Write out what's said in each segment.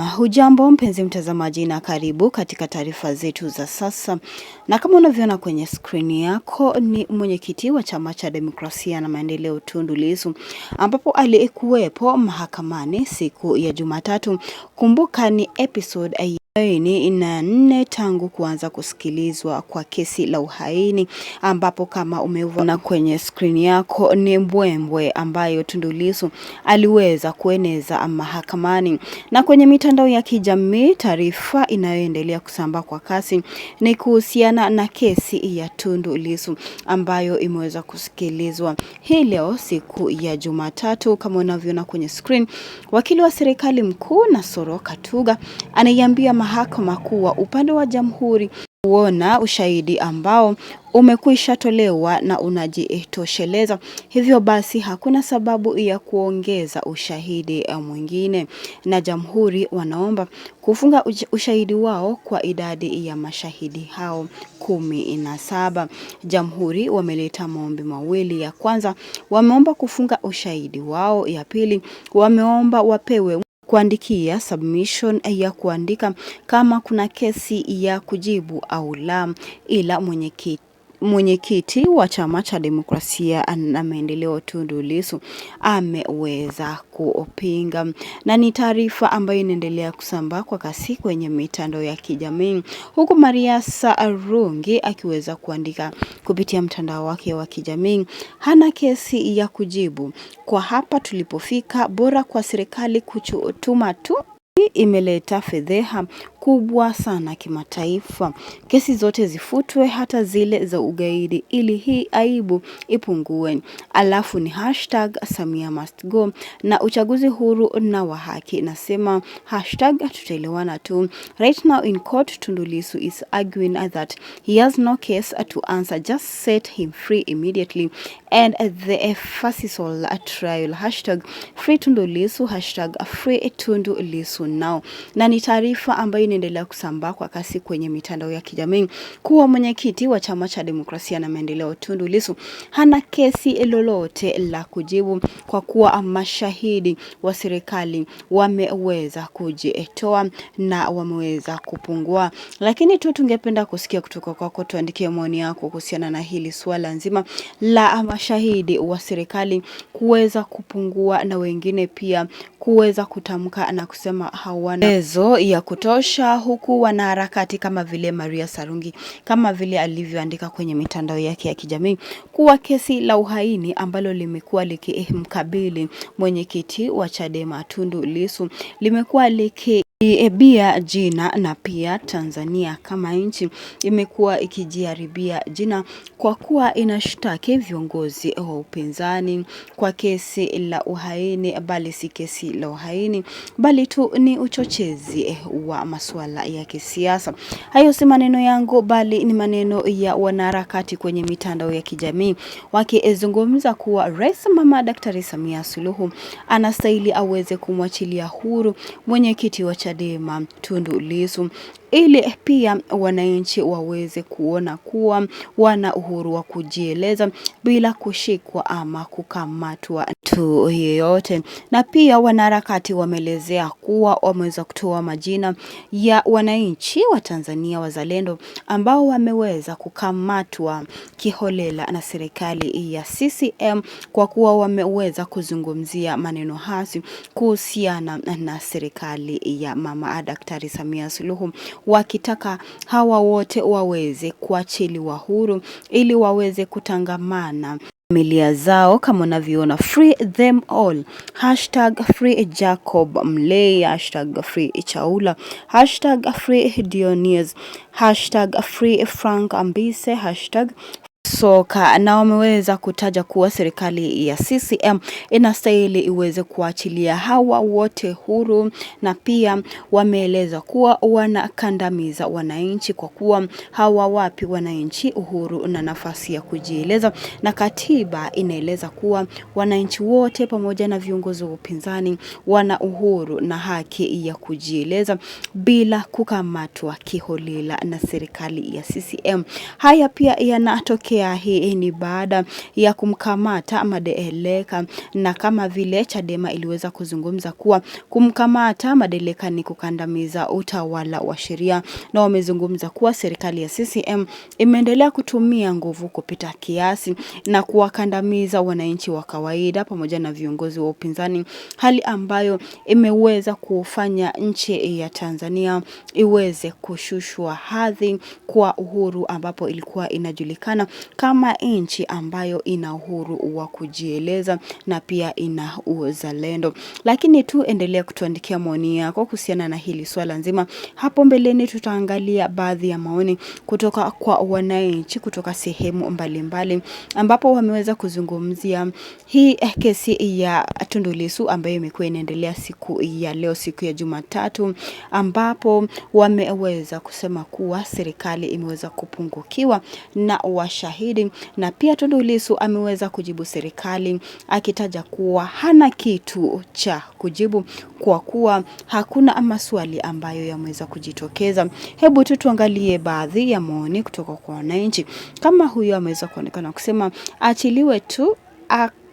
Hujambo mpenzi mtazamaji na karibu katika taarifa zetu za sasa. Na kama unavyoona kwenye skrini yako ni mwenyekiti wa Chama cha Demokrasia na Maendeleo Tundu Lissu, ambapo alikuwepo mahakamani siku ya Jumatatu. Kumbuka ni episode na 4 tangu kuanza kusikilizwa kwa kesi la uhaini, ambapo kama umeona kwenye skrini yako ni mbwembwe ambayo Tundu Lissu aliweza kueneza mahakamani. Na kwenye mitandao ya kijamii, taarifa inayoendelea kusambaa kwa kasi ni kuhusiana na kesi ya Tundu Lissu ambayo imeweza kusikilizwa hii leo siku ya Jumatatu. Kama unavyoona kwenye screen, wakili wa serikali mkuu Nasoro Katuga anaiambia mahakama kuwa upande wa jamhuri kuona ushahidi ambao umekwisha tolewa na unajitosheleza, hivyo basi hakuna sababu ya kuongeza ushahidi mwingine, na jamhuri wanaomba kufunga ushahidi wao kwa idadi ya mashahidi hao 17. Jamhuri wameleta maombi mawili. Ya kwanza wameomba kufunga ushahidi wao, ya pili wameomba wapewe kuandikia submission ya kuandika kama kuna kesi ya kujibu au la, ila mwenyekiti wa Chama cha Demokrasia na Maendeleo Tundu Lissu ameweza kupinga. Na ni taarifa ambayo inaendelea kusambaa kwa kasi kwenye mitandao ya kijamii, huku Maria Sarungi akiweza kuandika kupitia mtandao wake wa kijamii, hana kesi ya kujibu, kwa hapa tulipofika, bora kwa serikali kuchutuma tu. Hii imeleta fedheha kubwa sana kimataifa. Kesi zote zifutwe, hata zile za ugaidi, ili hii aibu ipungue. Alafu ni #Samia must go na uchaguzi huru na wa haki. Nasema #tutaelewana tu. Right now in court, Tundu Lissu is arguing that he has no case to answer, just set him free immediately and the fascisol trial. #free Tundu Lissu, #free Tundu Lissu now. Na ni taarifa ambayo inaendelea kusambaa kwa kasi kwenye mitandao ya kijamii kuwa mwenyekiti wa Chama cha Demokrasia na Maendeleo Tundu Lissu hana kesi lolote la kujibu, kwa kuwa mashahidi wa serikali wameweza kujitoa na wameweza kupungua. Lakini tu tungependa kusikia kutoka kwako, tuandikie maoni yako kuhusiana na hili swala nzima la mashahidi wa serikali kuweza kupungua na wengine pia kuweza kutamka na kusema hawana uwezo ya kutosha, huku wanaharakati kama vile Maria Sarungi kama vile alivyoandika kwenye mitandao yake ya kijamii kuwa kesi la uhaini ambalo limekuwa likimkabili mwenyekiti wa Chadema Tundu Lissu limekuwa likiibia jina, na pia Tanzania kama nchi imekuwa ikijiharibia jina kwa kuwa inashtaki viongozi wa upinzani kwa kesi la uhaini, bali si kesi la uhaini bali tu ni uchochezi wa masuala ya kisiasa. Hayo si maneno yangu, bali ni maneno ya wanaharakati kwenye mitandao ya kijamii wakizungumza kuwa Rais Mama Daktari Samia Suluhu anastahili aweze kumwachilia huru mwenyekiti wa Chadema Tundu Lissu, ili pia wananchi waweze kuona kuwa wana uhuru wa kujieleza bila kushikwa ama kukamatwa tu yeyote. Na pia wanaharakati wameelezea kuwa wameweza kutoa majina ya wananchi wa Tanzania wazalendo ambao wameweza kukamatwa kiholela na serikali ya CCM, kwa kuwa wameweza kuzungumzia maneno hasi kuhusiana na serikali ya Mama Daktari Samia Suluhu, wakitaka hawa wote waweze kuachiliwa huru ili waweze kutangamana familia zao kama unavyoona. Free them all, #free Jacob Mlei, #free Chaula, #free Dionies, #free Frank Ambise, Soka. Na wameweza kutaja kuwa serikali ya CCM inastahili iweze kuachilia hawa wote huru, na pia wameeleza kuwa wanakandamiza wananchi kwa kuwa hawawapi wananchi uhuru na nafasi ya kujieleza, na katiba inaeleza kuwa wananchi wote pamoja na viongozi wa upinzani wana uhuru na haki ya kujieleza bila kukamatwa kiholela na serikali ya CCM. Haya pia yanatokea kutokea hii ni baada ya kumkamata Madeleka, na kama vile Chadema iliweza kuzungumza kuwa kumkamata Madeleka ni kukandamiza utawala wa sheria, na wamezungumza kuwa serikali ya CCM imeendelea kutumia nguvu kupita kiasi na kuwakandamiza wananchi wa kawaida pamoja na viongozi wa upinzani, hali ambayo imeweza kufanya nchi ya Tanzania iweze kushushwa hadhi kwa uhuru, ambapo ilikuwa inajulikana kama nchi ambayo ina uhuru wa kujieleza na pia ina uzalendo. Lakini tu endelea kutuandikia maoni yako kuhusiana na hili swala nzima. Hapo mbeleni tutaangalia baadhi ya maoni kutoka kwa wananchi kutoka sehemu mbalimbali, ambapo wameweza kuzungumzia hii kesi ya Tundu Lissu ambayo imekuwa inaendelea siku ya leo, siku ya Jumatatu, ambapo wameweza kusema kuwa serikali imeweza kupungukiwa na washahidi, na pia Tundu Lissu ameweza kujibu serikali akitaja kuwa hana kitu cha kujibu kwa kuwa hakuna maswali ambayo yameweza kujitokeza. Hebu tu tuangalie baadhi ya maoni kutoka kwa wananchi. Kama huyo ameweza kuonekana kusema achiliwe tu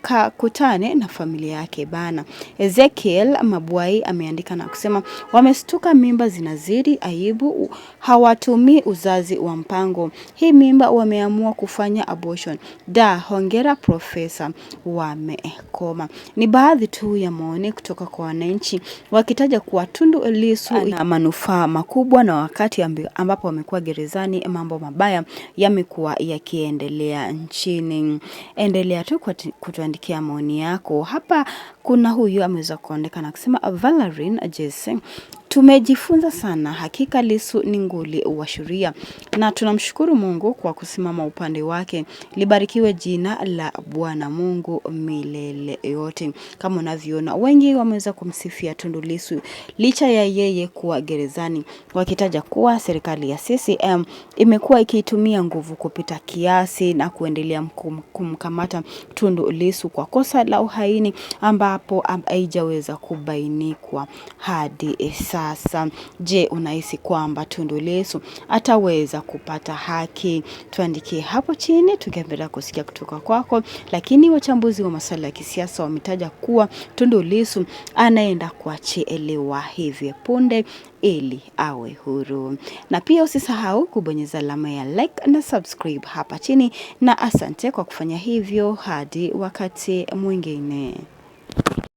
kakutane na familia yake bana. Ezekiel Mabwai ameandika na kusema wamestuka, mimba zinazidi, aibu, hawatumii uzazi wa mpango, hii mimba wameamua kufanya abortion. Da, hongera profesa, wamekoma. Ni baadhi tu ya maoni kutoka kwa wananchi wakitaja kuwa Tundu Lissu ana manufaa makubwa, na wakati ambapo wamekuwa gerezani mambo mabaya yamekuwa yakiendelea nchini. Endelea tu kutuandikia maoni yako. Hapa kuna huyu ameweza kuonekana kusema Valerian Jesse, tumejifunza sana, hakika Lissu ni nguli wa sheria na tunamshukuru Mungu kwa kusimama upande wake. Libarikiwe jina la Bwana Mungu milele yote. Kama unavyoona wengi wameweza kumsifia Tundu Lissu licha ya yeye kuwa gerezani, wakitaja kuwa serikali ya CCM imekuwa ikitumia nguvu kupita kiasi na kuendelea kumkamata Tundu Lissu kwa kosa la uhaini ambapo haijaweza kubainikwa hadi sasa. Je, unahisi kwamba Tundu Lissu ataweza kupata haki? Tuandikie hapo chini tungependa kusikia kutoka kwako. Lakini wachambuzi wa masuala ya kisiasa wametaja kuwa Tundu Lissu anaenda kuachiliwa hivi punde ili awe huru. Na pia usisahau kubonyeza alama ya like na subscribe hapa chini, na asante kwa kufanya hivyo. Hadi wakati mwingine.